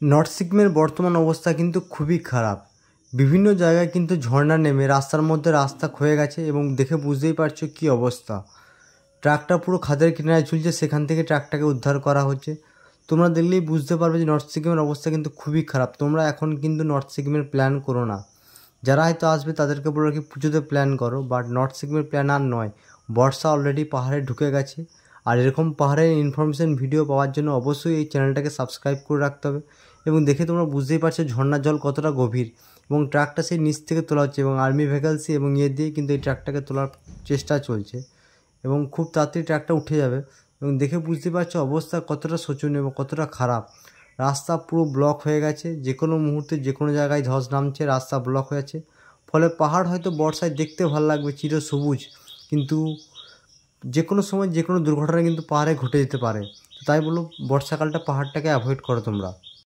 North সিকিমের বর্তমান অবস্থা কিন্তু খুবই খারাপ। বিভিন্ন জায়গায় কিন্তু ঝর্ণা নেমে রাস্তার মধ্যে রাস্তা ক্ষয়ে গেছে এবং দেখে বুঝতেই পারছো কী অবস্থা। ট্রাকটা পুরো খাদের কিনারায় ঝুলছে, সেখান থেকে ট্রাকটাকে উদ্ধার করা হচ্ছে। তোমরা দেখলেই বুঝতে পারবে যে নর্থ সিকিমের অবস্থা কিন্তু খুবই খারাপ। তোমরা এখন কিন্তু নর্থ সিকিমের প্ল্যান করো না। যারা হয়তো আসবে তাদেরকে বলে রাখি পুজোতে প্ল্যান করো, বাট নর্থ সিকিমের প্ল্যান আর নয়। বর্ষা অলরেডি পাহাড়ে ঢুকে গেছে। আর এরকম পাহাড়ের ইনফরমেশন ভিডিও পাওয়ার জন্য অবশ্যই এই চ্যানেলটাকে সাবস্ক্রাইব করে রাখতে হবে। এবং দেখে তোমরা বুঝতেই পারছো ঝর্ণার জল কতটা গভীর এবং ট্রাকটা সেই নিচ থেকে তোলা হচ্ছে এবং আর্মি ভ্যাকেন্সি এবং দিয়ে কিন্তু এই ট্রাকটাকে তোলার চেষ্টা চলছে এবং খুব তাড়াতাড়ি ট্রাকটা উঠে যাবে। এবং দেখে বুঝতে পারছো অবস্থা কতটা শোচনীয় এবং কতটা খারাপ। রাস্তা পুরো ব্লক হয়ে গেছে, যে কোনো মুহূর্তে যে কোনো জায়গায় ধস নামছে, রাস্তা ব্লক হয়ে আছে। ফলে পাহাড় হয়তো বর্ষায় দেখতে ভালো লাগবে চিরসবুজ, কিন্তু যে কোনো সময় যে কোনো দুর্ঘটনা কিন্তু পাহাড়ে ঘটে যেতে পারে। তাই বলো বর্ষাকালটা পাহাড়টাকে অ্যাভয়েড করো তোমরা।